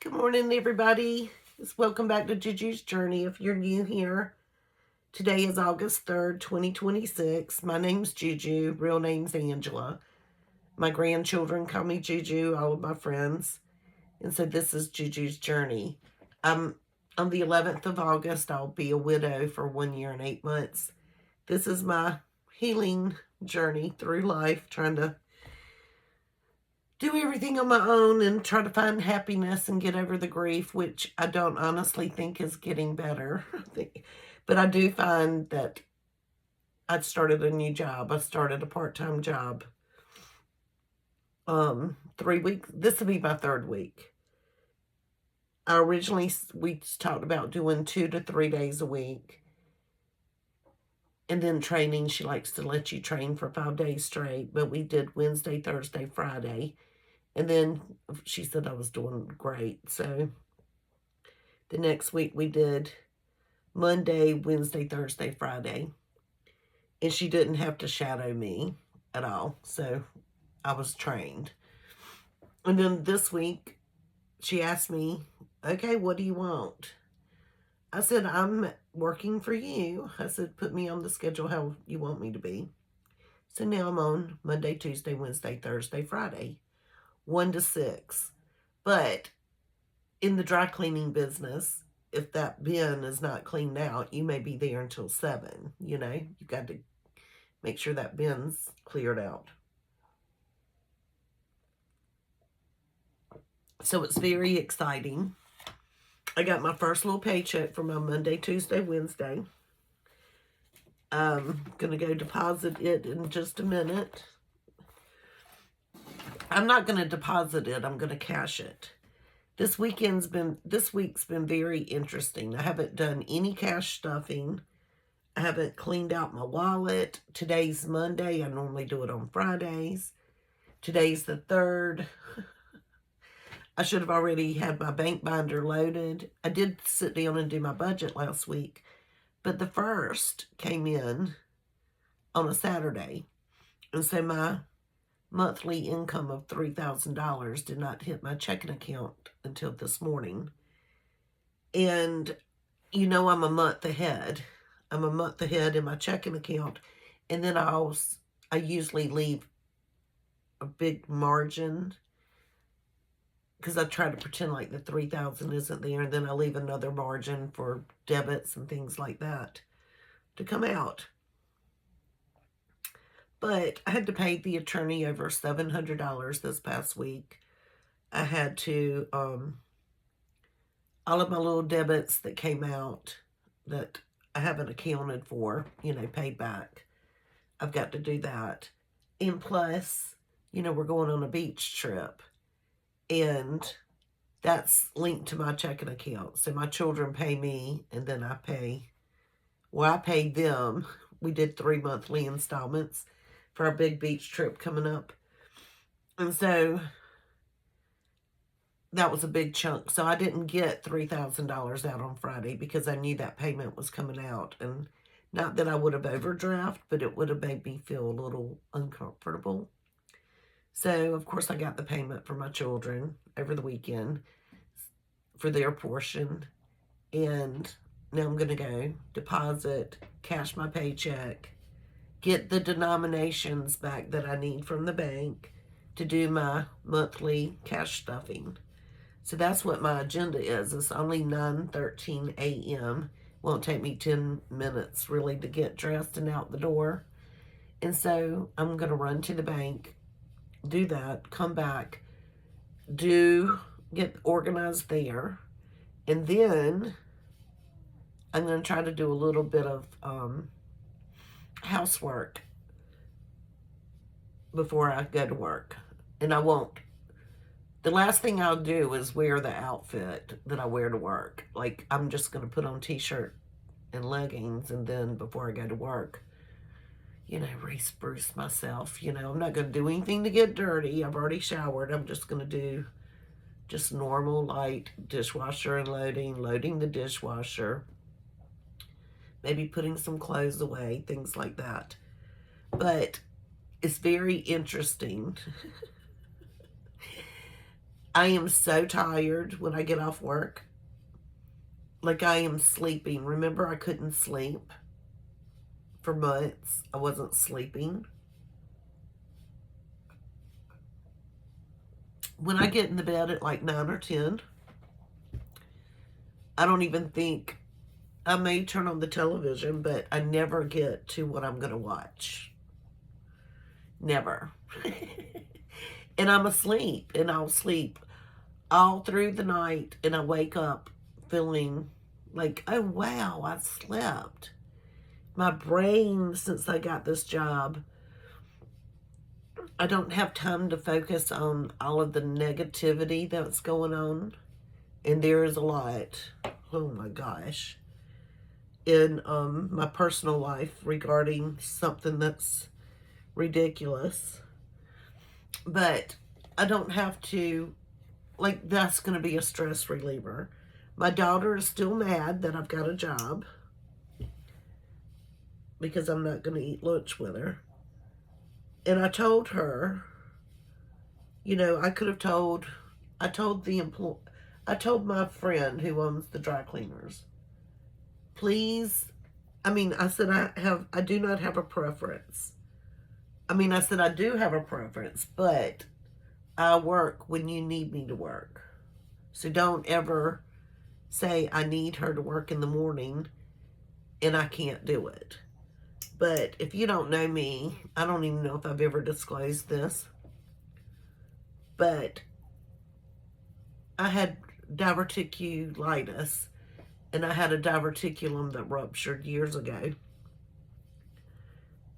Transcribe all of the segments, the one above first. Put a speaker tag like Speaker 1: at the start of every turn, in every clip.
Speaker 1: Good morning, everybody. Welcome back to JuJu's Journey. If you're new here, today is August 3rd, 2026. My name's JuJu. Real name's Angela. My grandchildren call me JuJu, all of my friends. And so this is JuJu's Journey. On the 11th of August, I'll be a widow for 1 year and 8 months. This is my healing journey through life, trying to do everything on my own and try to find happiness and get over the grief, which I don't honestly think is getting better. But I do find that I started a new job. I started a part-time job. 3 weeks. This will be my third week. We talked about doing 2 to 3 days a week. And then training, she likes to let you train for 5 days straight. But we did Wednesday, Thursday, Friday. And then she said I was doing great. So the next week we did Monday, Wednesday, Thursday, Friday. And she didn't have to shadow me at all. So I was trained. And then this week she asked me, okay, what do you want? I said, I'm working for you. I said, put me on the schedule how you want me to be. So now I'm on Monday, Tuesday, Wednesday, Thursday, Friday. 1 to 6. But in the dry cleaning business, if that bin is not cleaned out, you may be there until 7. You've got to make sure that bin's cleared out. So it's very exciting. I got my first little paycheck for my Monday, Tuesday, Wednesday. I'm going to go deposit it in just a minute. I'm not going to deposit it. I'm going to cash it. This week's been very interesting. I haven't done any cash stuffing. I haven't cleaned out my wallet. Today's Monday. I normally do it on Fridays. Today's the 3rd. I should have already had my bank binder loaded. I did sit down and do my budget last week, but the 1st came in on a Saturday. And so my monthly income of $3,000 did not hit my checking account until this morning. And I'm a month ahead. I'm a month ahead in my checking account. And then I usually leave a big margin because I try to pretend like the $3,000 isn't there. And then I leave another margin for debits and things like that to come out. But I had to pay the attorney over $700 this past week. I had to, all of my little debits that came out that I haven't accounted for, paid back. I've got to do that. And plus, we're going on a beach trip. And that's linked to my checking account. So my children pay me, and then I paid them. We did 3 monthly installments for our big beach trip coming up. And so that was a big chunk. So I didn't get $3,000 out on Friday because I knew that payment was coming out. And not that I would have overdraft, but it would have made me feel a little uncomfortable. So, of course, I got the payment for my children over the weekend for their portion. And now I'm going to go deposit, cash my paycheck, get the denominations back that I need from the bank to do my monthly cash stuffing. So that's what my agenda is. It's only 9:13 a.m. Won't take me 10 minutes really to get dressed and out the door. And so I'm going to run to the bank, do that, come back, get organized there. And then I'm going to try to do a little bit of housework before I go to work. And I won't. The last thing I'll do is wear the outfit that I wear to work. Like, I'm just going to put on t-shirt and leggings, and then before I go to work, re-spruce myself. I'm not going to do anything to get dirty. I've already showered. I'm just going to do just normal, light dishwasher and loading the dishwasher, maybe putting some clothes away, things like that. But it's very interesting I am so tired when I get off work. Like I am sleeping. Remember, I couldn't sleep for months. I wasn't sleeping. When I get in the bed at like 9 or 10, I don't even think, I may turn on the television, but I never get to what I'm going to watch. Never. And I'm asleep, and I'll sleep all through the night, and I wake up feeling like, oh wow, I slept. My brain, since I got this job, I don't have time to focus on all of the negativity that's going on. And there is a lot, oh my gosh, in my personal life regarding something that's ridiculous. But I don't have to, like, that's going to be a stress reliever. My daughter is still mad that I've got a job because I'm not going to eat lunch with her. And I told her, you know, I told my friend who owns the dry cleaners, please, I said, I do not have a preference. I said, I do have a preference, but I work when you need me to work. So don't ever say I need her to work in the morning and I can't do it. But if you don't know me, I don't even know if I've ever disclosed this, but I had diverticulitis, and I had a diverticulum that ruptured years ago.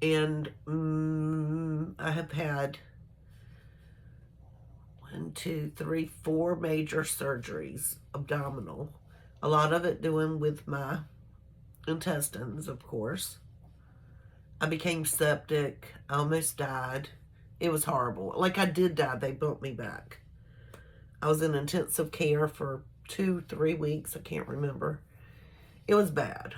Speaker 1: And I have had 4 major surgeries, abdominal. A lot of it doing with my intestines, of course. I became septic. I almost died. It was horrible. Like, I did die. They bumped me back. I was in intensive care for 2-3 weeks. I can't remember. It was bad.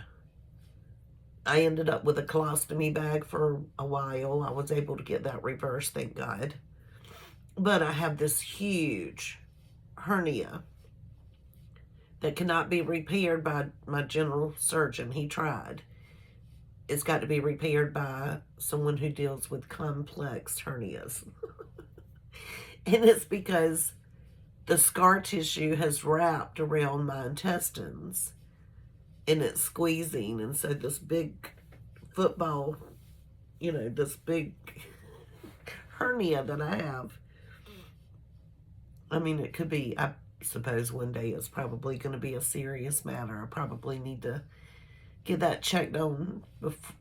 Speaker 1: I ended up with a colostomy bag for a while. I was able to get that reversed, thank God. But I have this huge hernia that cannot be repaired by my general surgeon. He tried. It's got to be repaired by someone who deals with complex hernias. And it's because the scar tissue has wrapped around my intestines and it's squeezing. And so this big football, this big hernia that I have, it could be, I suppose one day it's probably going to be a serious matter. I probably need to get that checked on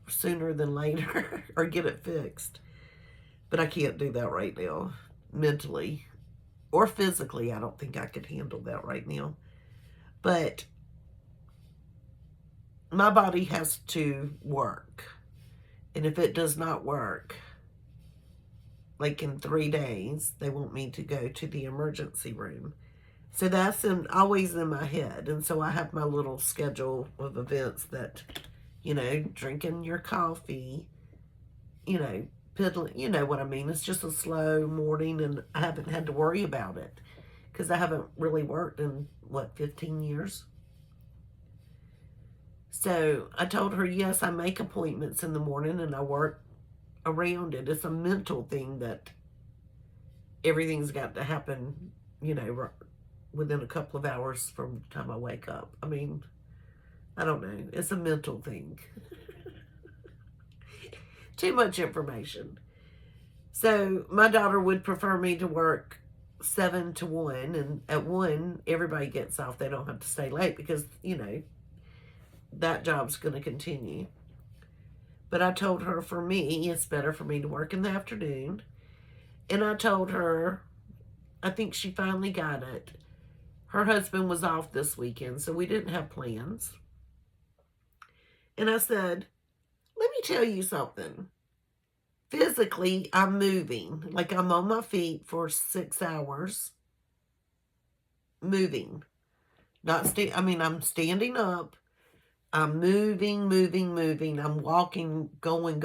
Speaker 1: sooner than later or get it fixed. But I can't do that right now, mentally or physically. I don't think I could handle that right now. But my body has to work. And if it does not work, like in 3 days, they want me to go to the emergency room. So that's always in my head. And so I have my little schedule of events that, drinking your coffee, piddling, you know what I mean. It's just a slow morning, and I haven't had to worry about it because I haven't really worked in, 15 years? So I told her, yes, I make appointments in the morning and I work around it. It's a mental thing that everything's got to happen, within a couple of hours from the time I wake up. I don't know. It's a mental thing. Too much information. So my daughter would prefer me to work 7 to 1, and at 1, everybody gets off. They don't have to stay late because, that job's going to continue. But I told her, for me, it's better for me to work in the afternoon. And I told her, I think she finally got it. Her husband was off this weekend, so we didn't have plans. And I said, let me tell you something. Physically, I'm moving. Like, I'm on my feet for 6 hours. Moving. I'm standing up. I'm moving. I'm walking, going,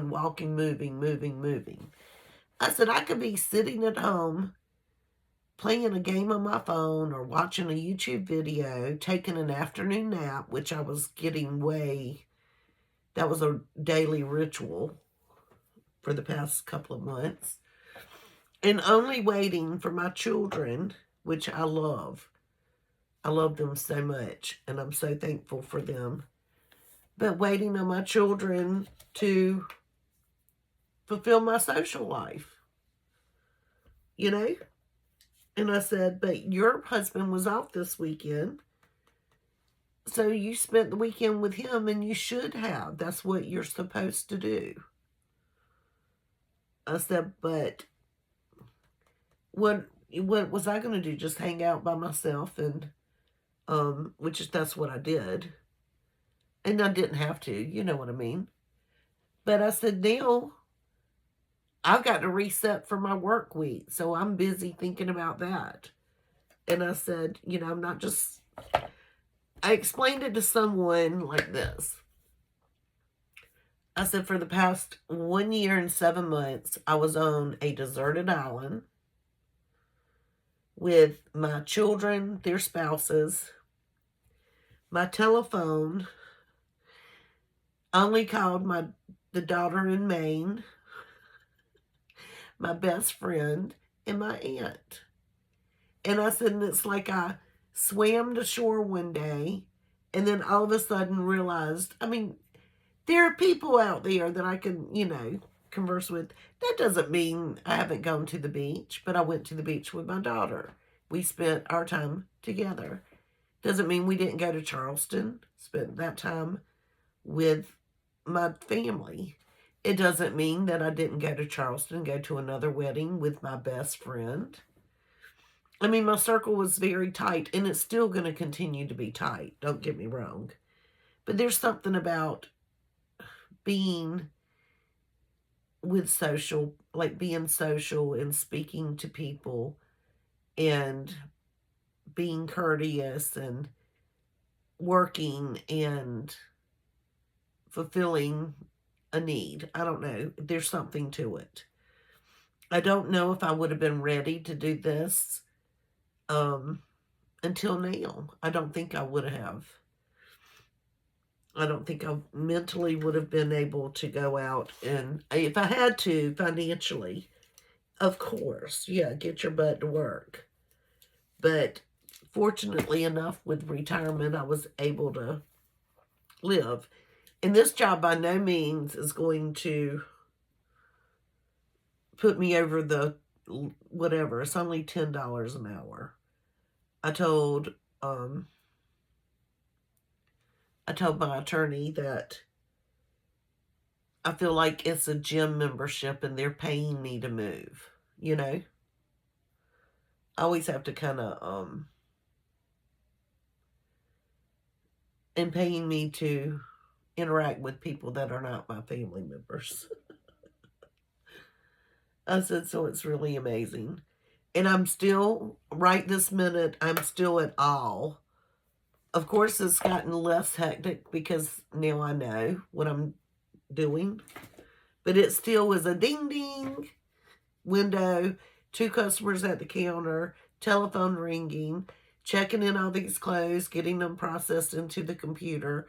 Speaker 1: walking, moving. I said, I could be sitting at home playing a game on my phone or watching a YouTube video, taking an afternoon nap, which I was getting that was a daily ritual for the past couple of months, and only waiting for my children, which I love. I love them so much, and I'm so thankful for them. But waiting on my children to fulfill my social life, you know? And I said, but your husband was off this weekend, so you spent the weekend with him, and you should have. That's what you're supposed to do. I said, but what was I going to do? Just hang out by myself? And that's what I did. And I didn't have to, you know what I mean? But I said, Neil, I've got to reset for my work week, so I'm busy thinking about that. And I said, I'm not just... I explained it to someone like this. I said, for the past 1 year and 7 months, I was on a deserted island with my children, their spouses, my telephone. I only called the daughter in Maine, my best friend, and my aunt. And I said, and it's like I swam to shore one day and then all of a sudden realized, there are people out there that I can, converse with. That doesn't mean I haven't gone to the beach, but I went to the beach with my daughter. We spent our time together. Doesn't mean we didn't go to Charleston, spent that time with my family. It doesn't mean that I didn't go to Charleston, go to another wedding with my best friend. My circle was very tight, and it's still going to continue to be tight. Don't get me wrong. But there's something about being social and speaking to people and being courteous and working and fulfilling a need. I don't know. There's something to it. I don't know if I would have been ready to do this until now. I don't think I would have. I don't think I mentally would have been able to go out, and if I had to financially, of course, get your butt to work. But fortunately enough, with retirement, I was able to live. And this job by no means is going to put me over the whatever. It's only $10 an hour. I told my attorney that I feel like it's a gym membership and they're paying me to move, I always have to kind of, and paying me to interact with people that are not my family members. I said, so it's really amazing. And I'm still, right this minute, I'm still at all. Of course, it's gotten less hectic because now I know what I'm doing. But it still was a ding-ding window, 2 customers at the counter, telephone ringing, checking in all these clothes, getting them processed into the computer,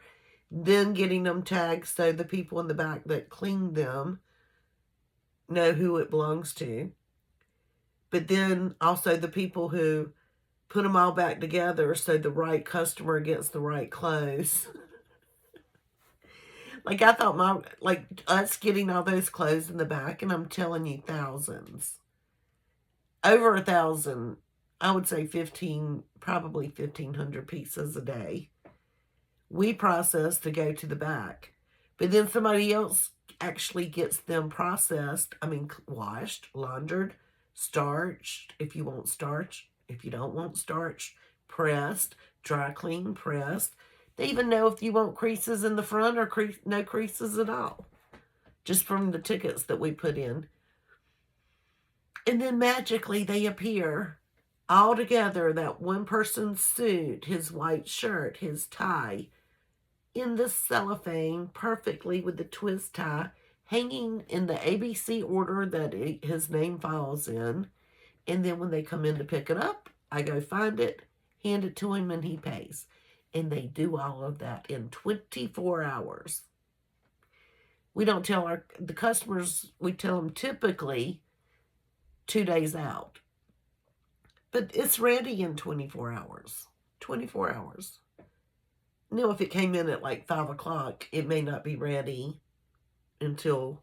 Speaker 1: then getting them tagged so the people in the back that cleaned them know who it belongs to. But then also the people who put them all back together so the right customer gets the right clothes. I thought us getting all those clothes in the back, and I'm telling you, thousands. Over 1,000, I would say probably 1,500 pieces a day. We process to go to the back. But then somebody else actually gets them processed, washed, laundered, starched, if you want starch. If you don't want starch, pressed, dry clean, pressed. They even know if you want creases in the front or no creases at all. Just from the tickets that we put in. And then magically they appear all together, that one person's suit, his white shirt, his tie, in the cellophane, perfectly with the twist tie, hanging in the ABC order that his name falls in. And then when they come in to pick it up, I go find it, hand it to him, and he pays. And they do all of that in 24 hours. We don't tell the customers, we tell them typically 2 days out. But it's ready in 24 hours. 24 hours. Now, if it came in at like 5 o'clock, it may not be ready until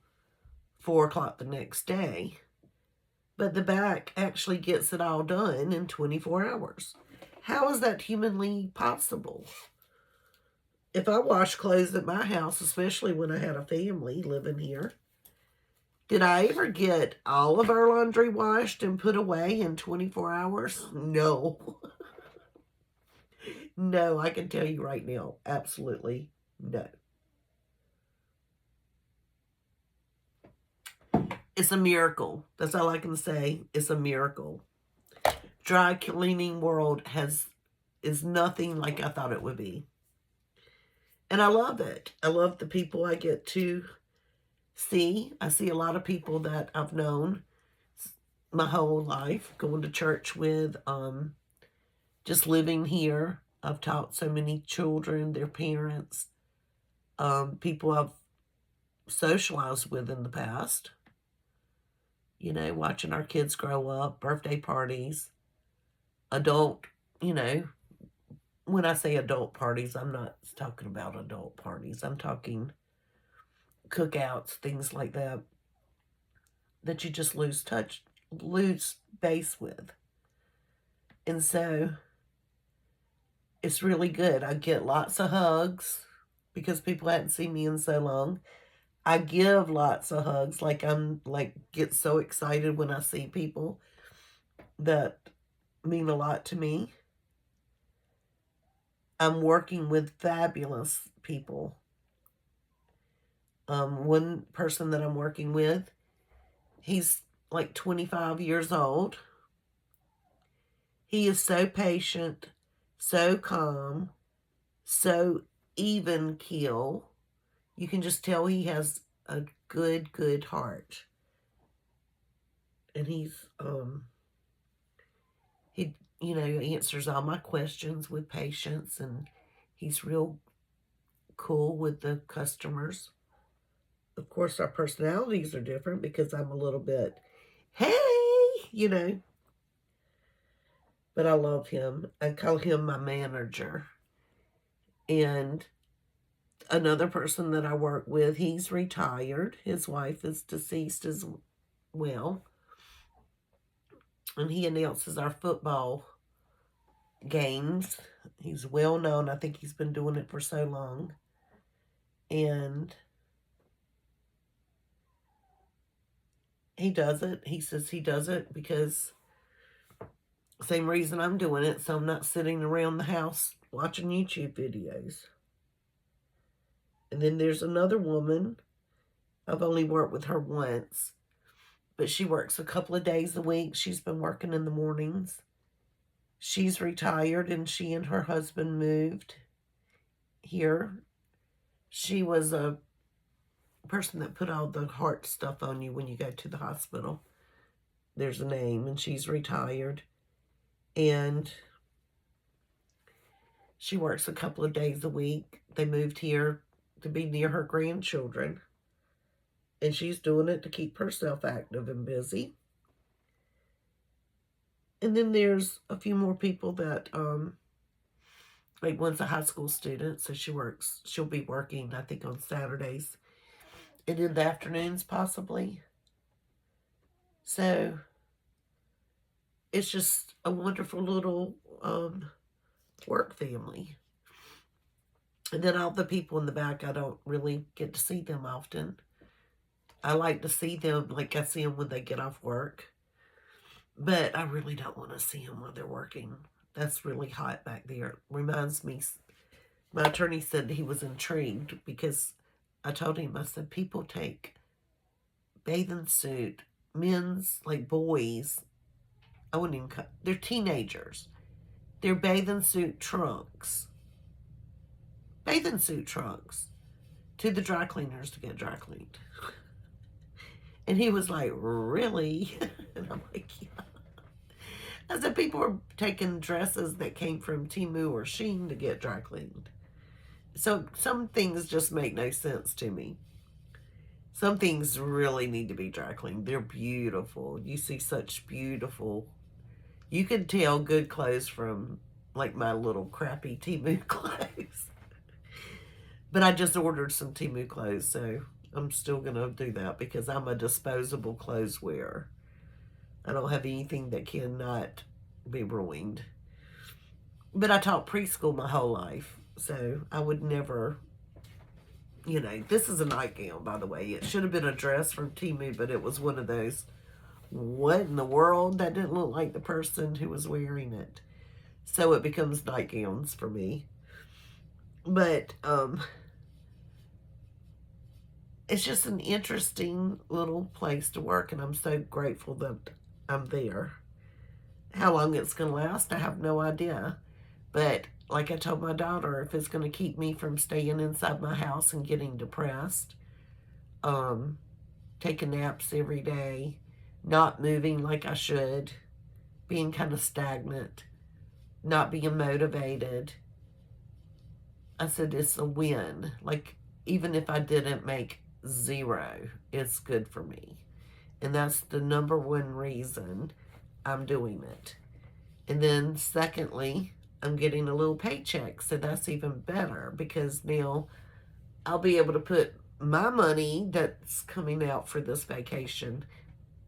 Speaker 1: 4 o'clock the next day. But the back actually gets it all done in 24 hours. How is that humanly possible? If I wash clothes at my house, especially when I had a family living here, did I ever get all of our laundry washed and put away in 24 hours? No. No, I can tell you right now, absolutely no. It's a miracle. That's all I can say. It's a miracle. Dry cleaning world is nothing like I thought it would be. And I love it. I love the people I get to see. I see a lot of people that I've known my whole life, going to church with, just living here. I've taught so many children, their parents, people I've socialized with in the past. You know, watching our kids grow up, birthday parties, adult, you know, when I say adult parties, I'm not talking about adult parties. I'm talking cookouts, things like that, that you just lose base with. And so it's really good. I get lots of hugs because people hadn't seen me in so long. I give lots of hugs. Like get so excited when I see people that mean a lot to me. I'm working with fabulous people. One person that I'm working with, he's like 25 years old. He is so patient, so calm, so even keel. You can just tell he has a good heart. And he answers all my questions with patience, and he's real cool with the customers. Of course, our personalities are different because I'm a little bit, hey, but I love him. I call him my manager. And another person that I work with, he's retired. His wife is deceased as well. And he announces our football games. He's well known. I think he's been doing it for so long. And he does it. He says he does it because same reason I'm doing it, so I'm not sitting around the house watching YouTube videos. And then there's another woman. I've only worked with her once, but she works a couple of days a week. She's been working in the mornings. She's retired, and she and her husband moved here. She was a person that put all the heart stuff on you when you go to the hospital. There's a name, and she's retired. And she works a couple of days a week. They moved here to be near her grandchildren. And she's doing it to keep herself active and busy. And then there's a few more people that, like one's a high school student, so she'll be working, I think, on Saturdays and in the afternoons possibly. So it's just a wonderful little work family. And then all the people in the back, I don't really get to see them often. I like to see them, like I see them when they get off work. But I really don't want to see them while they're working. That's really hot back there. It reminds me, my attorney said he was intrigued because I told him, I said, people take bathing suit, men's, like boys, I wouldn't even, they're teenagers. They're bathing suit trunks to the dry cleaners to get dry cleaned. And he was like, really? And I'm like, yeah. I said, people are taking dresses that came from Temu or Shein to get dry cleaned. So some things just make no sense to me. Some things really need to be dry cleaned. They're beautiful. You see such beautiful, you can tell good clothes from like my little crappy Temu clothes. But I just ordered some Temu clothes, so I'm still going to do that because I'm a disposable clothes wearer. I don't have anything that cannot be ruined. But I taught preschool my whole life, so I would never, you know, this is a nightgown, by the way. It should have been a dress from Temu, but it was one of those, what in the world? That didn't look like the person who was wearing it. So it becomes nightgowns for me. But, it's just an interesting little place to work, and I'm so grateful that I'm there. How long it's going to last, I have no idea. But like I told my daughter, if it's going to keep me from staying inside my house and getting depressed, taking naps every day, not moving like I should, being kind of stagnant, not being motivated, I said it's a win. Like, even if I didn't make zero, it's good for me. And that's the number one reason I'm doing it. And then secondly, I'm getting a little paycheck, so that's even better because now I'll be able to put my money that's coming out for this vacation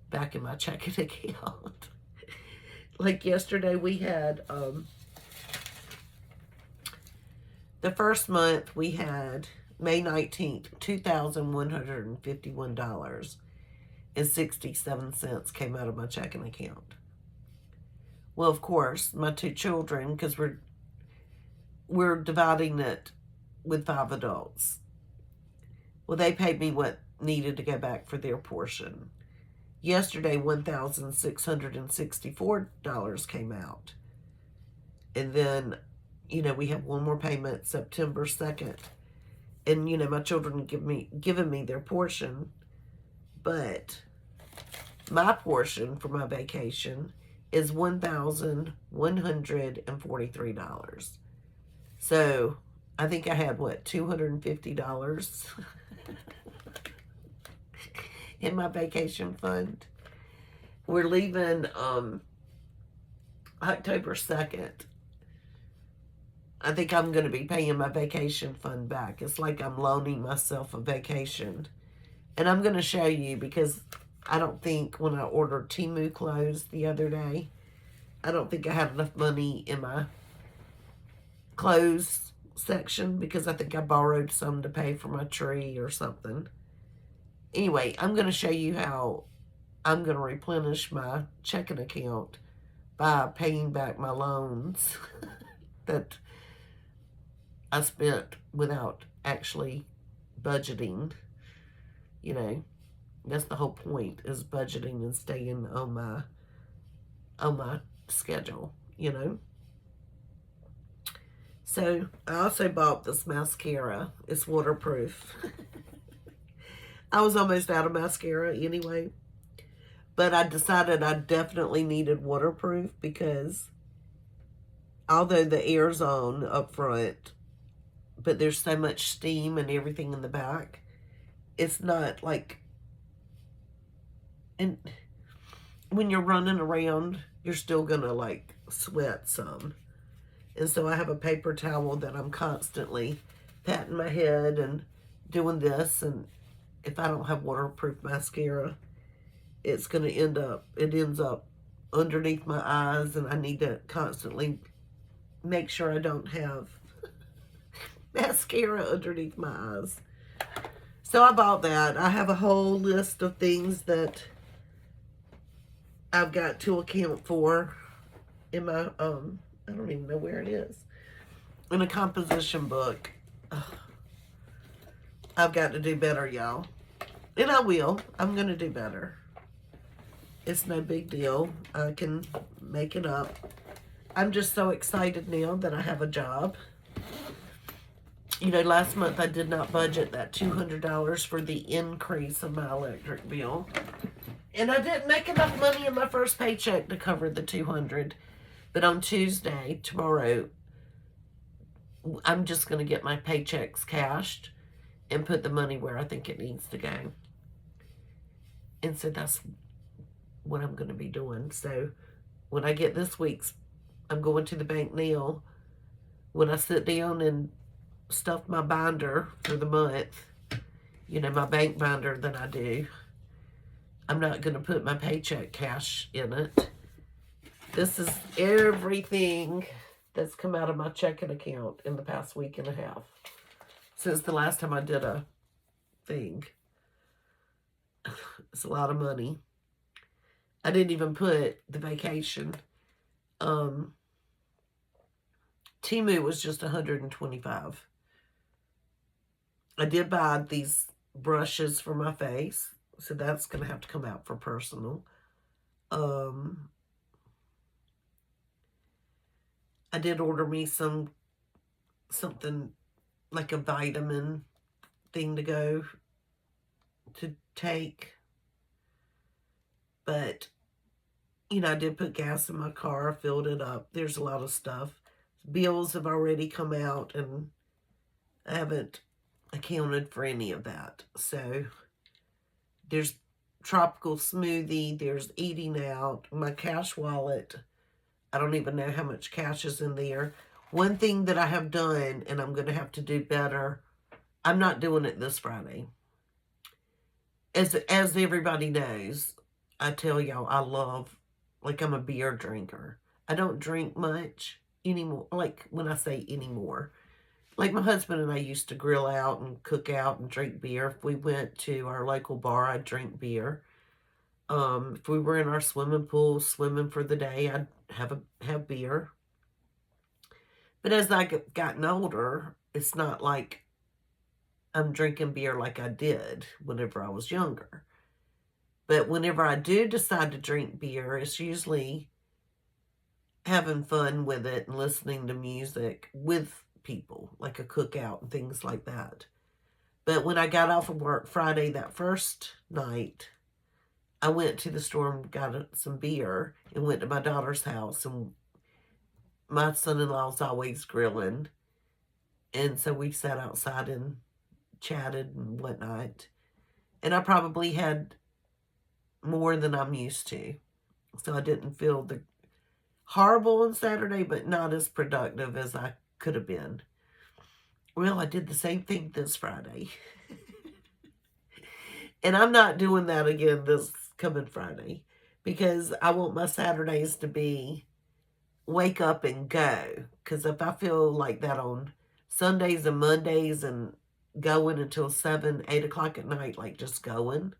Speaker 1: back in my checking account. Like yesterday we had, the first month we had May 19th, $2,151.67 came out of my checking account. Well, of course, my two children, because we're dividing it with 5 adults. Well, they paid me what needed to go back for their portion. Yesterday, $1,664 came out. And then, you know, we have one more payment September 2nd. And, you know, my children given me their portion. But my portion for my vacation is $1,143. So I think I had, what, $250 in my vacation fund. We're leaving October 2nd. I think I'm going to be paying my vacation fund back. It's like I'm loaning myself a vacation. And I'm going to show you because I don't think when I ordered Temu clothes the other day, I don't think I had enough money in my clothes section because I think I borrowed some to pay for my tree or something. Anyway, I'm going to show you how I'm going to replenish my checking account by paying back my loans that I spent without actually budgeting. You know, that's the whole point, is budgeting and staying on my schedule, you know. So I also bought this mascara. It's waterproof. I was almost out of mascara anyway, but I decided I definitely needed waterproof because although the air's on up front, but there's so much steam and everything in the back, it's not like, and when you're running around, you're still gonna like sweat some. And so I have a paper towel that I'm constantly patting my head and doing this, and if I don't have waterproof mascara, it ends up underneath my eyes, and I need to constantly make sure I don't have mascara underneath my eyes. So I bought that. I have a whole list of things that I've got to account for in my, I don't even know where it is, in a composition book. Ugh. I've got to do better, y'all. And I will. I'm going to do better. It's no big deal. I can make it up. I'm just so excited now that I have a job. You know, last month I did not budget that $200 for the increase of my electric bill. And I didn't make enough money in my first paycheck to cover the $200. But on Tuesday, tomorrow, I'm just going to get my paychecks cashed and put the money where I think it needs to go. And so that's what I'm going to be doing. So when I get this week's, I'm going to the bank now. When I sit down and stuff my binder for the month, you know, my bank binder that I do, I'm not going to put my paycheck cash in it. This is everything that's come out of my checking account in the past week and a half since the last time I did a thing. It's a lot of money. I didn't even put the vacation. Temu was just $125. I did buy these brushes for my face, so that's going to have to come out for personal. I did order me something like a vitamin thing to go to take. But, you know, I did put gas in my car, filled it up. There's a lot of stuff. Bills have already come out, and I haven't accounted for any of that. So there's tropical smoothie, there's eating out, my cash wallet. I don't even know how much cash is in there. One thing that I have done, and I'm going to have to do better, I'm not doing it this Friday. As everybody knows, I tell y'all I love, like, I'm a beer drinker. I don't drink much anymore. Like, when I say anymore, like, my husband and I used to grill out and cook out and drink beer. If we went to our local bar, I'd drink beer. If we were in our swimming pool swimming for the day, I'd have beer. But as I gotten older, it's not like I'm drinking beer like I did whenever I was younger. But whenever I do decide to drink beer, it's usually having fun with it and listening to music with people, like a cookout and things like that. But when I got off of work Friday, that first night, I went to the store and got some beer and went to my daughter's house. And my son-in-law's always grilling. And so we sat outside and chatted and whatnot. And I probably had more than I'm used to. So I didn't feel horrible on Saturday, but not as productive as I could have been. Well, I did the same thing this Friday. And I'm not doing that again this coming Friday, because I want my Saturdays to be wake up and go. Because if I feel like that on Sundays and Mondays and going until 7, 8 o'clock at night, like just going,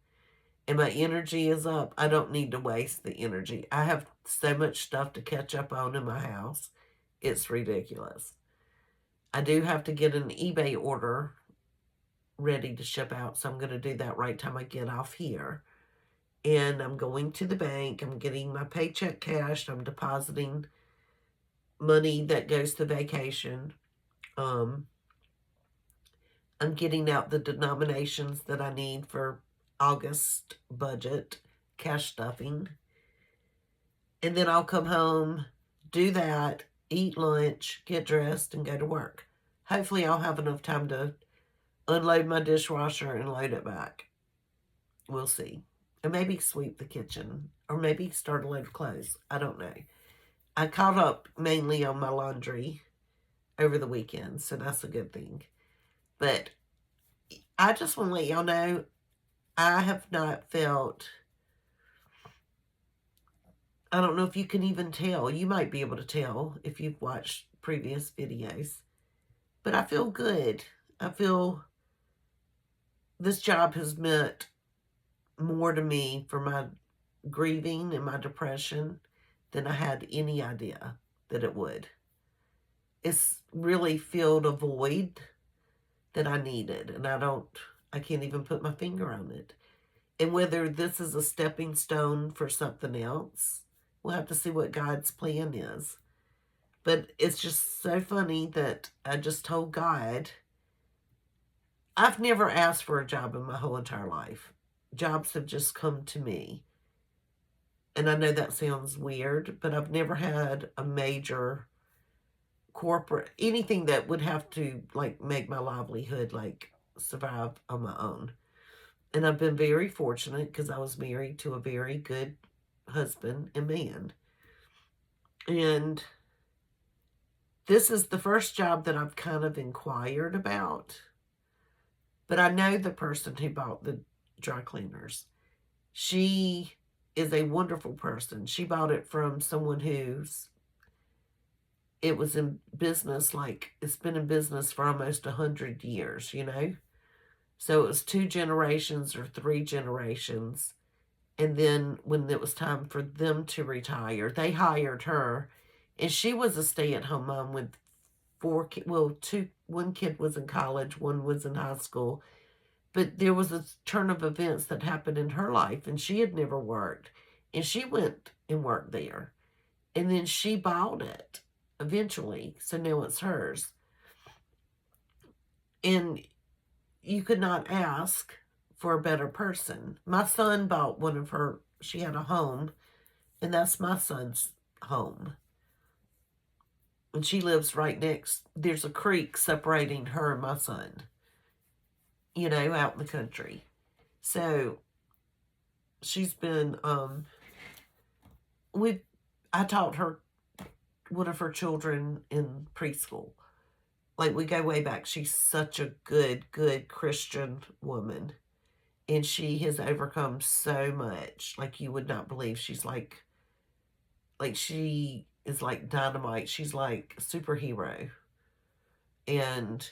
Speaker 1: and my energy is up, I don't need to waste the energy. I have so much stuff to catch up on in my house. It's ridiculous. I do have to get an eBay order ready to ship out, so I'm going to do that right time I get off here. And I'm going to the bank. I'm getting my paycheck cashed. I'm depositing money that goes to vacation. I'm getting out the denominations that I need for August budget, cash stuffing. And then I'll come home, do that, eat lunch, get dressed, and go to work. Hopefully I'll have enough time to unload my dishwasher and load it back. We'll see. And maybe sweep the kitchen, or maybe start a load of clothes. I don't know. I caught up mainly on my laundry over the weekend, so that's a good thing. But I just want to let y'all know, I have not felt, I don't know if you can even tell. You might be able to tell if you've watched previous videos. But I feel good. I feel this job has meant more to me for my grieving and my depression than I had any idea that it would. It's really filled a void that I needed, and I can't even put my finger on it. And whether this is a stepping stone for something else, we'll have to see what God's plan is. But it's just so funny that I just told God, I've never asked for a job in my whole entire life. Jobs have just come to me. And I know that sounds weird, but I've never had a major corporate, anything that would have to like make my livelihood like survive on my own. And I've been very fortunate because I was married to a very good husband and man. And this is the first job that I've kind of inquired about. But I know the person who bought the dry cleaners. She is a wonderful person. She bought it from someone it was in business, like it's been in business for almost 100 years, you know? So it was 2 generations or 3 generations. And then when it was time for them to retire, they hired her. And she was a stay-at-home mom with 4 kids. Well, one kid was in college, one was in high school. But there was a turn of events that happened in her life, and she had never worked. And she went and worked there. And then she bought it eventually. So now it's hers. And you could not ask for a better person. My son bought one of her, she had a home, and that's my son's home. And she lives right next, there's a creek separating her and my son, you know, out in the country. So she's been, I taught her one of her children in preschool. Like, we go way back. She's such a good Christian woman. And she has overcome so much. Like, you would not believe. She's like she is like dynamite. She's like a superhero. And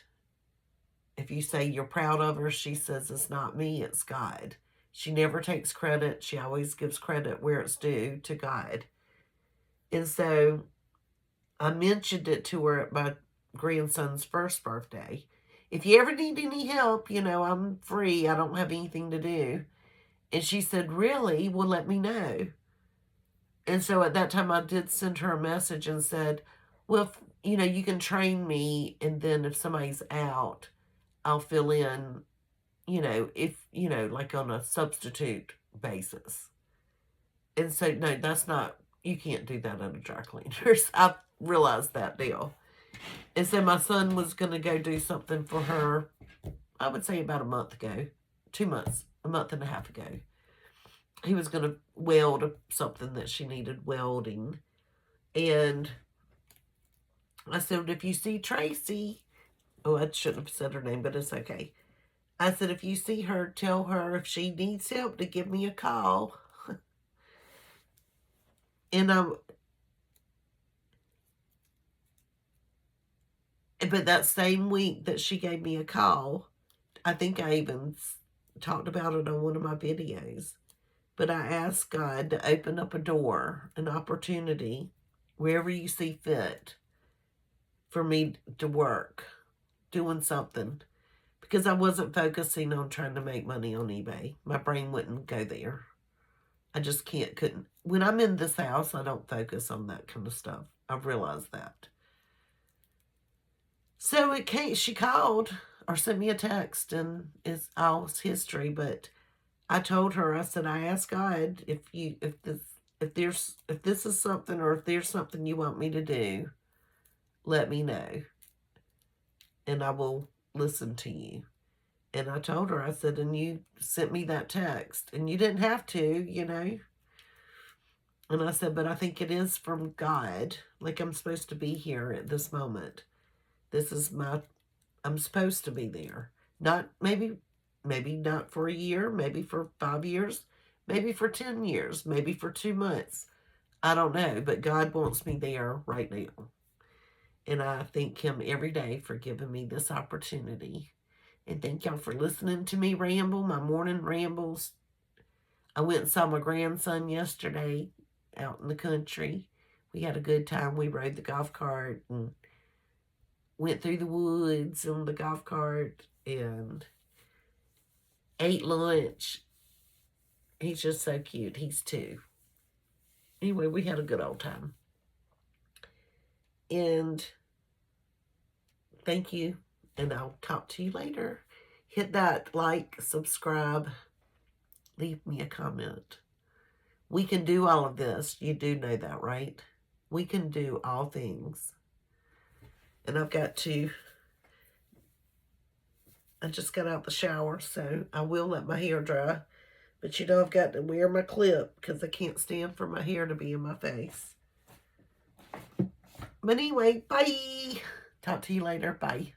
Speaker 1: if you say you're proud of her, she says it's not me, it's God. She never takes credit. She always gives credit where it's due to God. And so I mentioned it to her at my grandson's first birthday. If you ever need any help, you know, I'm free. I don't have anything to do. And she said, really? Well, let me know. And so at that time, I did send her a message and said, well, if, you know, you can train me. And then if somebody's out, I'll fill in, you know, if, you know, like on a substitute basis. And so, no, that's not, you can't do that at a dry cleaners. I realized that deal. And so my son was going to go do something for her, I would say about a month ago, 2 months, a month and a half ago. He was going to weld something that she needed welding. And I said, if you see Tracy, oh, I shouldn't have said her name, but it's okay. I said, if you see her, tell her if she needs help to give me a call. And but that same week that she gave me a call, I think I even talked about it on one of my videos. But I asked God to open up a door, an opportunity, wherever you see fit, for me to work, doing something. Because I wasn't focusing on trying to make money on eBay. My brain wouldn't go there. I just couldn't. When I'm in this house, I don't focus on that kind of stuff. I've realized that. So she called or sent me a text, and it's all history, but I told her, I said, I asked God if this is something, or if there's something you want me to do, let me know. And I will listen to you. And I told her, I said, and you sent me that text. And you didn't have to, you know. And I said, but I think it is from God. Like, I'm supposed to be here at this moment. This is I'm supposed to be there. Not maybe not for a year, maybe for 5 years, maybe for 10 years, maybe for 2 months. I don't know, but God wants me there right now. And I thank him every day for giving me this opportunity. And thank y'all for listening to me ramble, my morning rambles. I went and saw my grandson yesterday out in the country. We had a good time. We rode the golf cart and went through the woods on the golf cart and ate lunch. He's just so cute. He's 2. Anyway, we had a good old time. And thank you. And I'll talk to you later. Hit that like, subscribe, leave me a comment. We can do all of this. You do know that, right? We can do all things. And I just got out the shower, so I will let my hair dry. But you know, I've got to wear my clip because I can't stand for my hair to be in my face. But anyway, bye. Talk to you later. Bye.